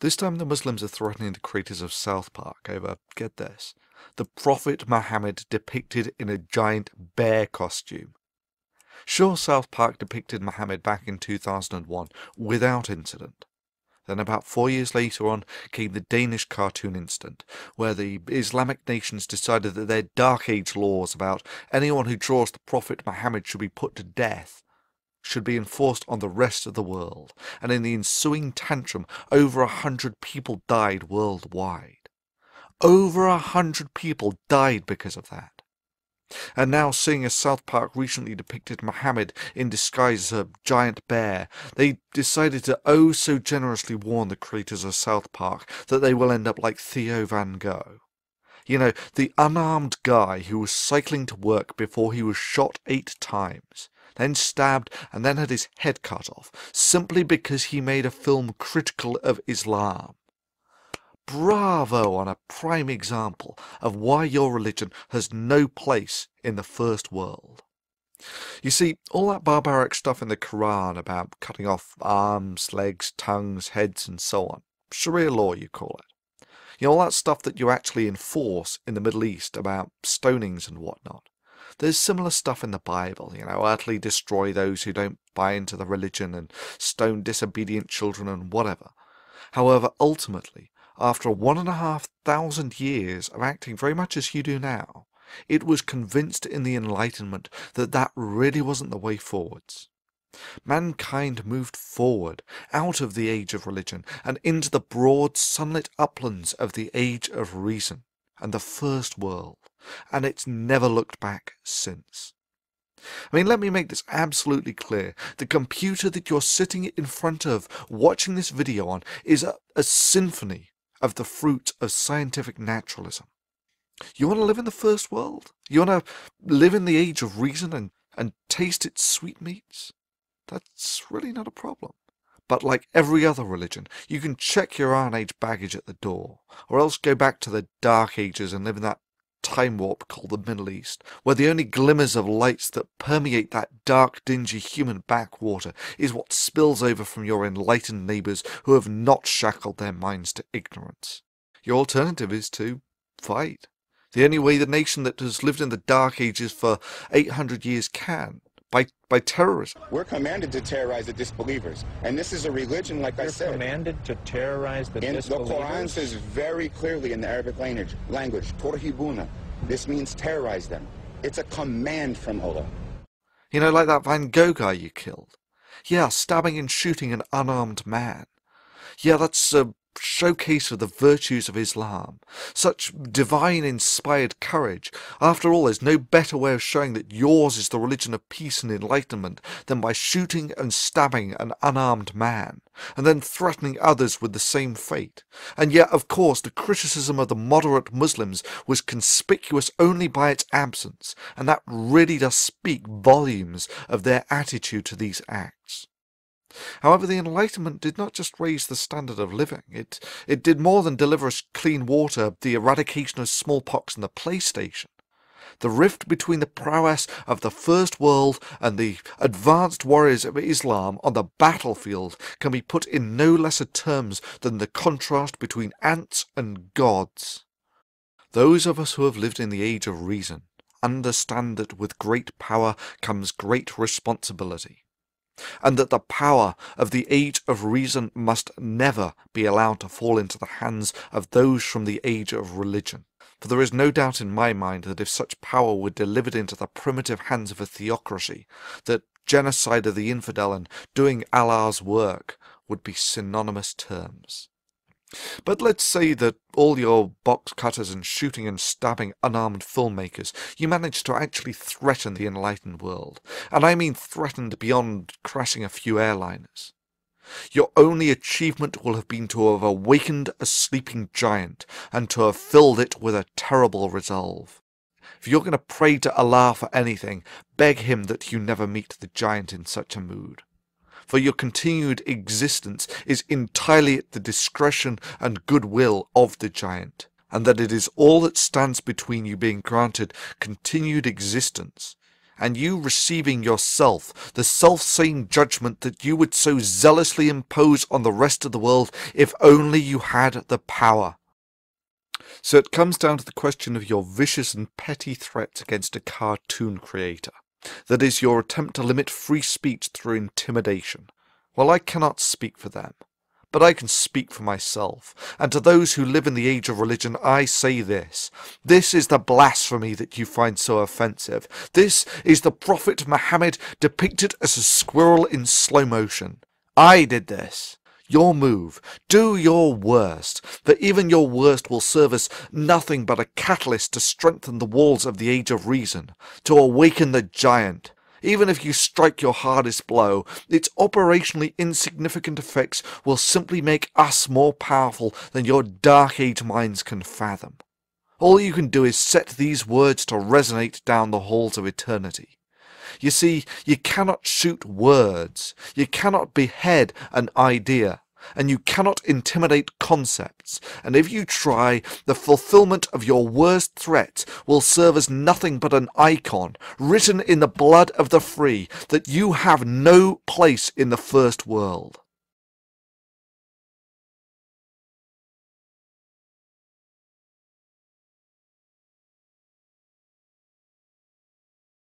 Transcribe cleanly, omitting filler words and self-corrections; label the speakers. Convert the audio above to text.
Speaker 1: This time the Muslims are threatening the creators of South Park over, get this, the Prophet Muhammad depicted in a giant bear costume. Sure, South Park depicted Muhammad back in 2001 without incident. Then about 4 years later on came the Danish cartoon incident, where the Islamic nations decided that their Dark Age laws about anyone who draws the Prophet Muhammad should be put to death should be enforced on the rest of the world, and in the ensuing tantrum over 100 people died worldwide. Over 100 people died because of that. And now, seeing as South Park recently depicted Muhammad in disguise as a giant bear, they decided to oh so generously warn the creators of South Park that they will end up like Theo Van Gogh. You know, the unarmed guy who was cycling to work before he was shot 8 times, then stabbed and then had his head cut off, simply because he made a film critical of Islam. Bravo on a prime example of why your religion has no place in the first world. You see, all that barbaric stuff in the Quran about cutting off arms, legs, tongues, heads and so on, Sharia law you call it. You know, all that stuff that you actually enforce in the Middle East about stonings and whatnot. There's similar stuff in the Bible, you know, utterly destroy those who don't buy into the religion and stone disobedient children and whatever. However, ultimately, after 1,500 years of acting very much as you do now, it was convinced in the Enlightenment that that really wasn't the way forwards. Mankind moved forward out of the age of religion and into the broad sunlit uplands of the age of reason and the first world, and it's never looked back since. I mean, let me make this absolutely clear. The computer that you're sitting in front of watching this video on is a symphony of the fruit of scientific naturalism. You want to live in the first world? You want to live in the age of reason and taste its sweetmeats? That's really not a problem. But like every other religion, you can check your Iron Age baggage at the door, or else go back to the Dark Ages and live in that time warp called the Middle East, where the only glimmers of lights that permeate that dark, dingy human backwater is what spills over from your enlightened neighbours who have not shackled their minds to ignorance. Your alternative is to fight. The only way the nation that has lived in the Dark Ages for 800 years can, by terrorism.
Speaker 2: We're commanded to terrorize the disbelievers. And this is a religion, like I said.
Speaker 3: You're commanded to terrorize the disbelievers?
Speaker 2: The Quran says very clearly in the Arabic language, Turhibuna. This means terrorize them. It's a command from Allah.
Speaker 1: You know, like that Van Gogh guy you killed. Yeah, stabbing and shooting an unarmed man. Yeah, that's a showcase of the virtues of Islam. Such divine-inspired courage. After all, there's no better way of showing that yours is the religion of peace and enlightenment than by shooting and stabbing an unarmed man, and then threatening others with the same fate. And yet, of course, the criticism of the moderate Muslims was conspicuous only by its absence, and that really does speak volumes of their attitude to these acts. However, the Enlightenment did not just raise the standard of living. It did more than deliver us clean water, the eradication of smallpox and the PlayStation. The rift between the prowess of the First World and the advanced warriors of Islam on the battlefield can be put in no lesser terms than the contrast between ants and gods. Those of us who have lived in the age of reason understand that with great power comes great responsibility, and that the power of the age of reason must never be allowed to fall into the hands of those from the age of religion. For there is no doubt in my mind that if such power were delivered into the primitive hands of a theocracy, that genocide of the infidel and doing Allah's work would be synonymous terms. But let's say that all your box cutters and shooting and stabbing unarmed filmmakers, you managed to actually threaten the enlightened world. And I mean threatened beyond crashing a few airliners. Your only achievement will have been to have awakened a sleeping giant and to have filled it with a terrible resolve. If you're going to pray to Allah for anything, beg him that you never meet the giant in such a mood. For your continued existence is entirely at the discretion and goodwill of the giant, and that it is all that stands between you being granted continued existence and you receiving yourself the self-same judgment that you would so zealously impose on the rest of the world if only you had the power. So it comes down to the question of your vicious and petty threats against a cartoon creator. That is, your attempt to limit free speech through intimidation. Well, I cannot speak for them, but I can speak for myself, and to those who live in the age of religion I say this. This is the blasphemy that you find so offensive. This is the Prophet Muhammad depicted as a squirrel in slow motion. I did this. Your move. Do your worst, for even your worst will serve as nothing but a catalyst to strengthen the walls of the Age of Reason, to awaken the giant. Even if you strike your hardest blow, its operationally insignificant effects will simply make us more powerful than your Dark Age minds can fathom. All you can do is set these words to resonate down the halls of eternity. You see, you cannot shoot words, you cannot behead an idea, and you cannot intimidate concepts, and if you try, the fulfillment of your worst threat will serve as nothing but an icon, written in the blood of the free, that you have no place in the first world.